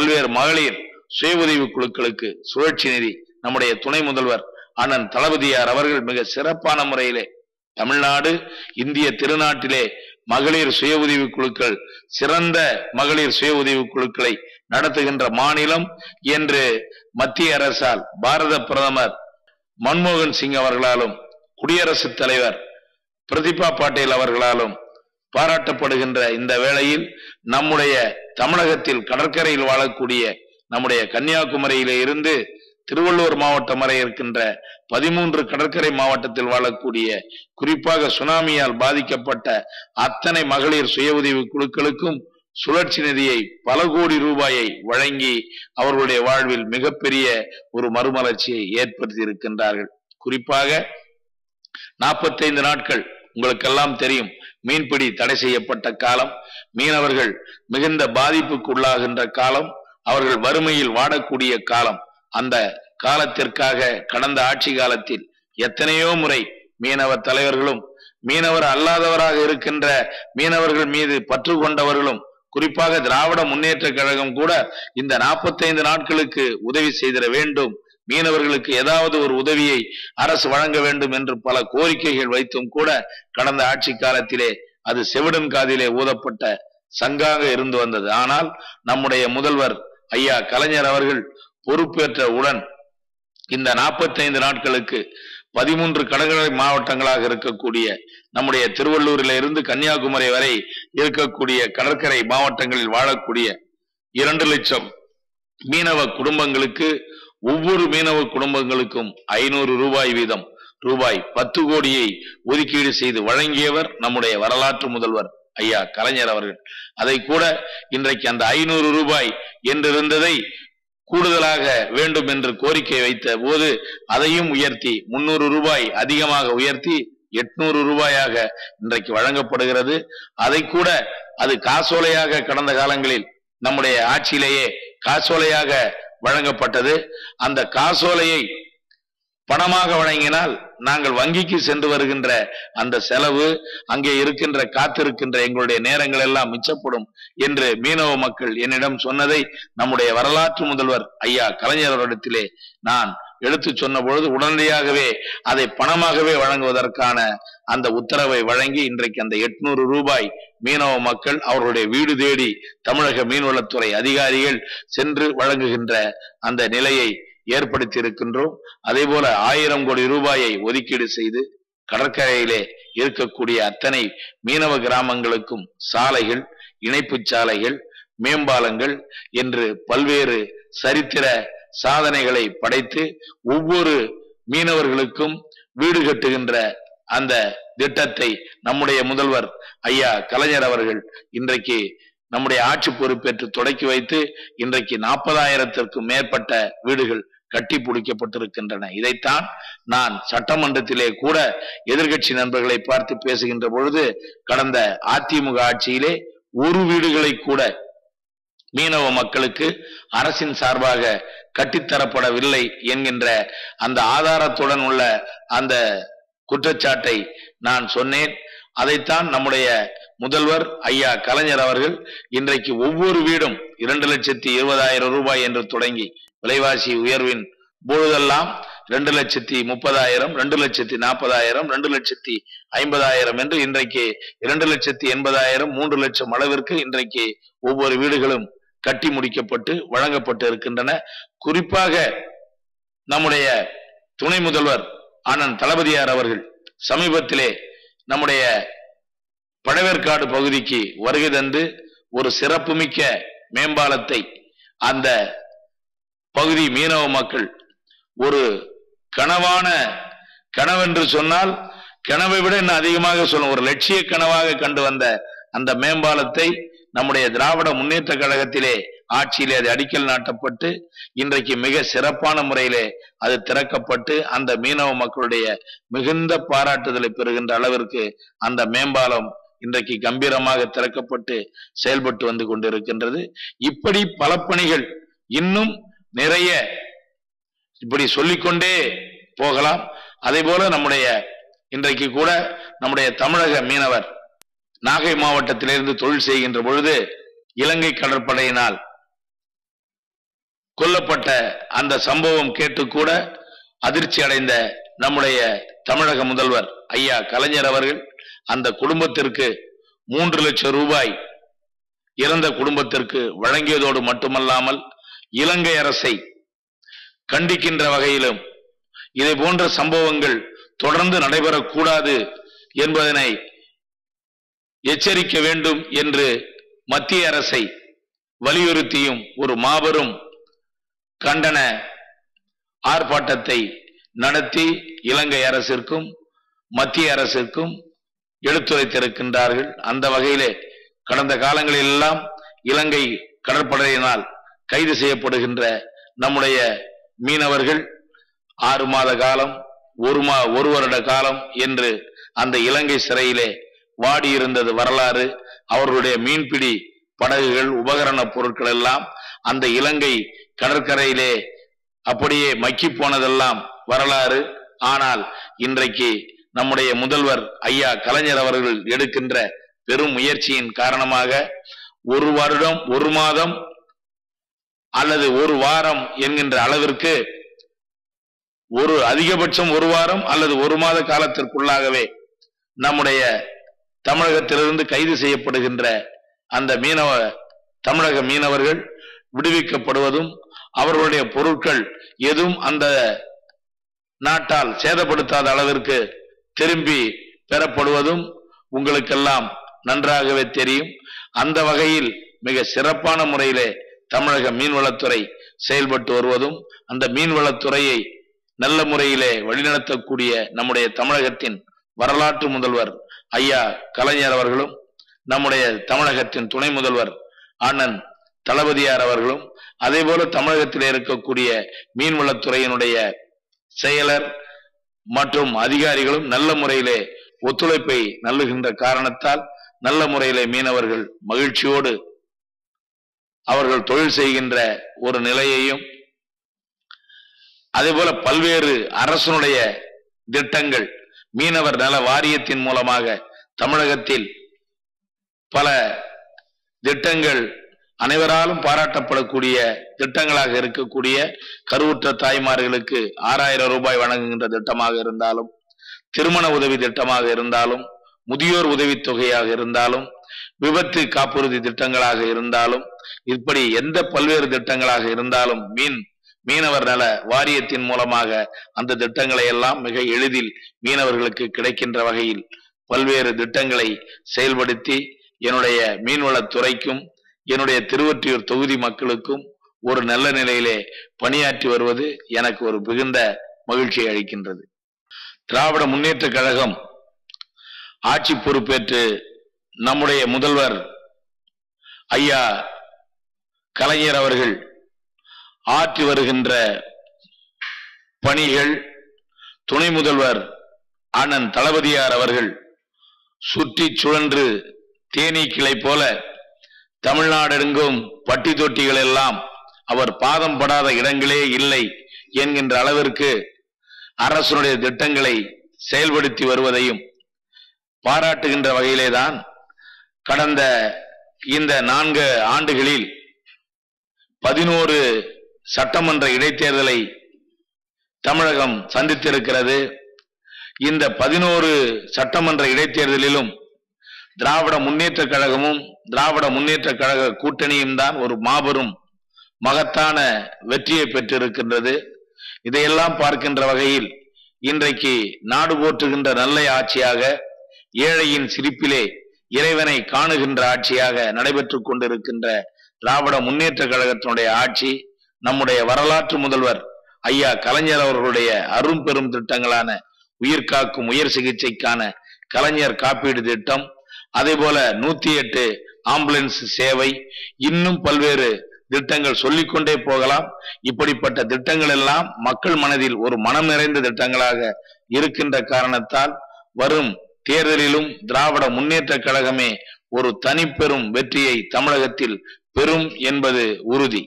பல்வேறு மகளிர் சுய உதவி குழுக்களுக்கு சுழற்சி நிதி நம்முடைய துணை முதல்வர் அண்ணன் தளபதியார் அவர்கள் மிக சிறப்பான முறையிலே தமிழ்நாடு இந்திய திருநாட்டிலே மகளிர் சுய உதவி குழுக்கள் சிறந்த மகளிர் சுய உதவி குழுக்களை நடத்துகின்ற மாநிலம் என்று மத்திய அரசால் பாரத பிரதமர் மன்மோகன் சிங் அவர்களாலும் குடியரசுத் தலைவர் பிரதிபா பாட்டீல் அவர்களாலும் பாராட்டப்படுகின்ற இந்த வேளையில் நம்முடைய தமிழகத்தில் கடற்கரையில் வாழக்கூடிய நம்முடைய கன்னியாகுமரியிலே இருந்து திருவள்ளூர் மாவட்டம் வரை இருக்கின்ற 13 கடற்கரை மாவட்டத்தில் வாழக்கூடிய குறிப்பாக சுனாமியால் பாதிக்கப்பட்ட அத்தனை மகளிர் சுய உதவி குழுக்களுக்கும் சுழற்சி நிதியை பல கோடி ரூபாயை வழங்கி அவர்களுடைய வாழ்வில் மிகப்பெரிய ஒரு மறுமலர்ச்சியை ஏற்படுத்தி இருக்கின்றார்கள். குறிப்பாக 45 நாட்கள் உங்களுக்கெல்லாம் தெரியும், மீன்பிடி தடை செய்யப்பட்ட காலம், மீனவர்கள் மிகுந்த பாதிப்புக்கு உள்ளாகின்ற காலம், அவர்கள் வறுமையில் வாடக்கூடிய காலம். அந்த காலத்திற்காக கடந்த ஆட்சி காலத்தில் எத்தனையோ முறை மீனவர் தலைவர்களும் மீனவர் அல்லாதவராக இருக்கின்ற மீனவர்கள் மீது பற்று கொண்டவர்களும் குறிப்பாக திராவிட முன்னேற்ற கழகம் கூட இந்த 45 நாட்களுக்கு உதவி செய்திட வேண்டும், மீனவர்களுக்கு ஏதாவது ஒரு உதவியை அரசு வழங்க வேண்டும் என்று பல கோரிக்கைகள் வைத்தும் கூட கடந்த ஆட்சி காலத்திலே அது செவிடன் காதிலே ஊதப்பட்ட சங்காக இருந்து வந்தது. ஆனால் நம்முடைய முதல்வர் ஐயா கலைஞர் அவர்கள் பொறுப்பேற்றவுடன் இந்த 45 நாட்களுக்கு 13 கடற்கரை மாவட்டங்களாக இருக்கக்கூடிய நம்முடைய திருவள்ளூரில் இருந்து கன்னியாகுமரி வரை இருக்கக்கூடிய கடற்கரை மாவட்டங்களில் வாழக்கூடிய 2 லட்சம் மீனவ குடும்பங்களுக்கு ஒவ்வொரு மீனவ குடும்பங்களுக்கும் 500 ரூபாய் வீதம் ரூபாய் 10 கோடியை ஒதுக்கீடு செய்து வழங்கியவர் நம்முடைய வரலாற்று முதல்வர் ஐயா கலைஞர் அவர்கள். அதை கூட இன்றைக்கு அந்த 500 ரூபாய் என்றிருந்ததை கூடுதலாக வேண்டும் என்று கோரிக்கை வைத்த போது அதையும் உயர்த்தி 300 ரூபாய் அதிகமாக உயர்த்தி 800 ரூபாயாக இன்றைக்கு வழங்கப்படுகிறது. அதை கூட அது காசோலையாக கடந்த காலங்களில் நம்முடைய ஆட்சியிலேயே காசோலையாக வழங்கப்பட்டது. அந்த காசோலையை பணமாக வழங்கினால் நாங்கள் வங்கிக்கு சென்று வருகின்ற அந்த செலவு, அங்கே இருக்கின்ற காத்திருக்கின்ற எங்களுடைய நேரங்கள் எல்லாம் மிச்சப்படும் என்று மீனவ மக்கள் என்னிடம் சொன்னதை நம்முடைய வரலாற்று முதல்வர் ஐயா கலைஞரிடத்திலே நான் எடுத்து சொன்ன பொழுது உடனடியாகவே அதை பணமாகவே வழங்குவதற்கான அந்த உத்தரவை வழங்கி இன்றைக்கு அந்த 800 ரூபாய் மீனவ மக்கள் அவர்களுடைய வீடு தேடி தமிழக மீன்வளத்துறை அதிகாரிகள் சென்று வழங்குகின்ற அந்த நிலையை ஏற்படுத்தி இருக்கின்றோம். அதே போல 1000 கோடி ரூபாயை ஒதுக்கீடு செய்து கடற்கரையிலே இருக்கக்கூடிய அத்தனை மீனவ கிராமங்களுக்கும் சாலைகள், இணைப்பு சாலைகள், மேம்பாலங்கள் என்று பல்வேறு சரித்திர சாதனைகளை படைத்து ஒவ்வொரு மீனவர்களுக்கும் வீடு கட்டுகின்ற அந்த திட்டத்தை நம்முடைய முதல்வர் ஐயா கலைஞர் அவர்கள் இன்றைக்கு நம்முடைய ஆட்சி பொறுப்பேற்று தொடக்கி வைத்து இன்றைக்கு 40,000த்திற்கும் மேற்பட்ட வீடுகள் கட்டி பிடிக்கப்பட்டிருக்கின்றன. இதைத்தான் நான் சட்டமன்றத்திலே கூட எதிர்கட்சி நண்பர்களை பார்த்து பேசுகின்ற பொழுது கடந்த அதிமுக ஆட்சியிலே ஒரு வீடுகளை கூட மீனவ மக்களுக்கு அரசின் சார்பாக கட்டித்தரப்படவில்லை என்கின்ற அந்த ஆதாரத்துடன் உள்ள அந்த குற்றச்சாட்டை நான் சொன்னேன். அதைத்தான் நம்முடைய முதல்வர் ஐயா கலைஞர் அவர்கள் இன்றைக்கு ஒவ்வொரு வீடும் 2,20,000 ரூபாய் என்று தொடங்கி விலைவாசி உயர்வின் பொழுதெல்லாம் 2,30,000, 2,40,000, 2,50,000 என்று இன்றைக்கு 2,80,000, 3 லட்சம் அளவிற்கு இன்றைக்கு ஒவ்வொரு வீடுகளும் கட்டி முடிக்கப்பட்டு வழங்கப்பட்டு இருக்கின்றன. குறிப்பாக நம்முடைய துணை முதல்வர் அண்ணன் தளபதியார் அவர்கள் சமீபத்திலே நம்முடைய பழவேற்காடு பகுதிக்கு வருகை தந்து ஒரு சிறப்புமிக்க மேம்பாலத்தை அந்த பகுதி மீனவ மக்கள் ஒரு கனவென்று சொன்னால் கனவை விட இன்னும் அதிகமாக சொல்லும் ஒரு லட்சிய கனவாக கண்டு வந்த அந்த மேம்பாலத்தை நம்முடைய திராவிட முன்னேற்ற கழகத்திலே ஆட்சியிலே அது அடிக்கல் நாட்டப்பட்டு இன்றைக்கு மிக சிறப்பான முறையிலே அது திறக்கப்பட்டு அந்த மீனவ மக்களுடைய மிகுந்த பாராட்டுதலை பெறுகின்ற அளவிற்கு அந்த மேம்பாலம் இன்றைக்கு கம்பீரமாக திறக்கப்பட்டு செயல்பட்டு வந்து கொண்டிருக்கின்றது. இப்படி பல பணிகள் இன்னும் நிறைய இப்படி சொல்லிக்கொண்டே போகலாம். அதே போல நம்முடைய இன்றைக்கு கூட நம்முடைய தமிழக மீனவர் நாகை மாவட்டத்திலிருந்து தொழில் செய்கின்ற பொழுது இலங்கை கடற்படையினால் கொல்லப்பட்ட அந்த சம்பவம் கேட்டு கூட அதிர்ச்சி அடைந்த நம்முடைய தமிழக முதல்வர் ஐயா கலைஞர் அவர்கள் அந்த குடும்பத்திற்கு 3 லட்சம் ரூபாய் இறந்த குடும்பத்திற்கு வழங்கியதோடு மட்டுமல்லாமல் இலங்கை அரசை கண்டிக்கின்ற வகையிலும் இதை போன்ற சம்பவங்கள் தொடர்ந்து நடைபெறக்கூடாது என்பதனை எச்சரிக்க வேண்டும் என்று மத்திய அரசை வலியுறுத்தியும் ஒரு மாபெரும் கண்டன ஆர்ப்பாட்டத்தை நடத்தி இலங்கை அரசிற்கும் மத்திய அரசிற்கும் எடுத்துரைத்திருக்கின்றார்கள். அந்த வகையிலே கடந்த காலங்களில் எல்லாம் இலங்கை கடற்படையினால் கைது செய்யப்படுகின்ற நம்முடைய மீனவர்கள் 6 மாத காலம் 1 வருட காலம் என்று அந்த இலங்கை சிறையிலே வாடியிருந்தது வரலாறு. அவர்களுடைய மீன்பிடி படகுகள் உபகரண பொருட்கள் எல்லாம் அந்த இலங்கை கடற்கரையிலே அப்படியே மக்கி போனதெல்லாம் வரலாறு. ஆனால் இன்றைக்கு நம்முடைய முதல்வர் ஐயா கலைஞர் அவர்கள் எடுக்கின்ற பெரும் முயற்சியின் காரணமாக 1 வருடம் 1 மாதம் அல்லது 1 வாரம் என்கின்ற அளவிற்கு அதிகபட்சம் 1 வாரம் அல்லது 1 மாத காலத்திற்குள்ளாகவே நம்முடைய தமிழகத்திலிருந்து கைது செய்யப்படுகின்ற அந்த தமிழக மீனவர்கள் விடுவிக்கப்படுவதும் அவர்களுடைய பொருட்கள் எதுவும் அந்த நாட்டால் சேதப்படுத்தாத அளவிற்கு திரும்பி பெறப்படுவதும் உங்களுக்கெல்லாம் நன்றாகவே தெரியும். அந்த வகையில் மிக சிறப்பான முறையிலே தமிழக மீன்வளத்துறை செயல்பட்டு வருவதும் அந்த மீன்வளத்துறையை நல்ல முறையிலே வழிநடத்தக்கூடிய நம்முடைய தமிழகத்தின் வரலாற்று முதல்வர் ஐயா கலைஞர் அவர்களும் நம்முடைய தமிழகத்தின் துணை முதல்வர் அண்ணன் தளபதியார் அவர்களும் அதேபோல தமிழகத்தில் இருக்கக்கூடிய மீன்வளத்துறையினுடைய செயலர் மற்றும் அதிகாரிகளும் நல்ல முறையிலே ஒத்துழைப்பை நல்குகின்ற காரணத்தால் நல்ல முறையிலே மீனவர்கள் மகிழ்ச்சியோடு அவர்கள் தொழில் செய்கின்ற ஒரு நிலையையும் அதேபோல பல்வேறு அரசனுடைய திட்டங்கள் மீனவர் நல வாரியத்தின் மூலமாக தமிழகத்தில் பல திட்டங்கள் அனைவராலும் பாராட்டப்படக்கூடிய திட்டங்களாக இருக்கக்கூடிய கருவுற்ற தாய்மார்களுக்கு 6000 ரூபாய் வழங்குகின்ற திட்டமாக இருந்தாலும், திருமண உதவி திட்டமாக இருந்தாலும், முதியோர் உதவித்தொகையாக இருந்தாலும், விபத்து காப்புறுதி திட்டங்களாக இருந்தாலும், இப்படி எந்த பல்வேறு திட்டங்களாக இருந்தாலும் மீனவர் நல வாரியத்தின் மூலமாக அந்த திட்டங்களை எல்லாம் மிக எளிதில் மீனவர்களுக்கு கிடைக்கின்ற வகையில் பல்வேறு திட்டங்களை செயல்படுத்தி என்னுடைய மீன்வளத்துறைக்கும் என்னுடைய திருவொற்றியூர் தொகுதி மக்களுக்கும் ஒரு நல்ல நிலையிலே பணியாற்றி வருவது எனக்கு ஒரு மிகுந்த மகிழ்ச்சியை அளிக்கின்றது. திராவிட முன்னேற்ற கழகம் ஆட்சி பொறுப்பேற்று நம்முடைய முதல்வர் ஐயா கலைஞர் அவர்கள் ஆற்றி வருகின்ற பணிகள் துணை முதல்வர் அண்ணன் தளபதியார் அவர்கள் சுற்றி சுழன்று தேனீ கிளை போல தமிழ்நாடெங்கும் பட்டி தொட்டிகள் எல்லாம் அவர் பாதம் படாத இடங்களே இல்லை என்கின்ற அளவிற்கு அரசுடைய திட்டங்களை செயல்படுத்தி வருவதையும் பாராட்டுகின்ற வகையிலேதான் கடந்த இந்த 4 ஆண்டுகளில் 11 சட்டமன்ற இடைத்தேர்தலை தமிழகம் சந்தித்திருக்கிறது. இந்த 11 சட்டமன்ற இடைத்தேர்தலிலும் திராவிட முன்னேற்ற கழகமும் திராவிட முன்னேற்ற கழக கூட்டணியும் தான் ஒரு மாபெரும் மகத்தான வெற்றியை பெற்றிருக்கின்றது. இதையெல்லாம் பார்க்கின்ற வகையில் இன்றைக்கு நாடு போற்றுகின்ற நல்ல ஆட்சியாக, ஏழையின் சிரிப்பிலே இறைவனை காணுகின்ற ஆட்சியாக நடைபெற்றுக் கொண்டிருக்கின்ற திராவிட முன்னேற்ற கழகத்தினுடைய ஆட்சி நம்முடைய வரலாற்று முதல்வர் ஐயா கலைஞர் அவர்களுடைய அரும் பெரும் திட்டங்களான உயிர் காக்கும் உயர் சிகிச்சைக்கான கலைஞர் காப்பீடு திட்டம், அதே போல 108 ஆம்புலன்ஸ் சேவை, இன்னும் பல்வேறு திட்டங்கள் சொல்லிக்கொண்டே போகலாம். இப்படிப்பட்ட திட்டங்கள் எல்லாம் மக்கள் மனதில் ஒரு மனம் நிறைந்த திட்டங்களாக இருக்கின்ற காரணத்தால் வரும் தேர்தலிலும் திராவிட முன்னேற்ற கழகமே ஒரு தனிப்பெரும் வெற்றியை தமிழகத்தில் பெறும் என்பது உறுதி.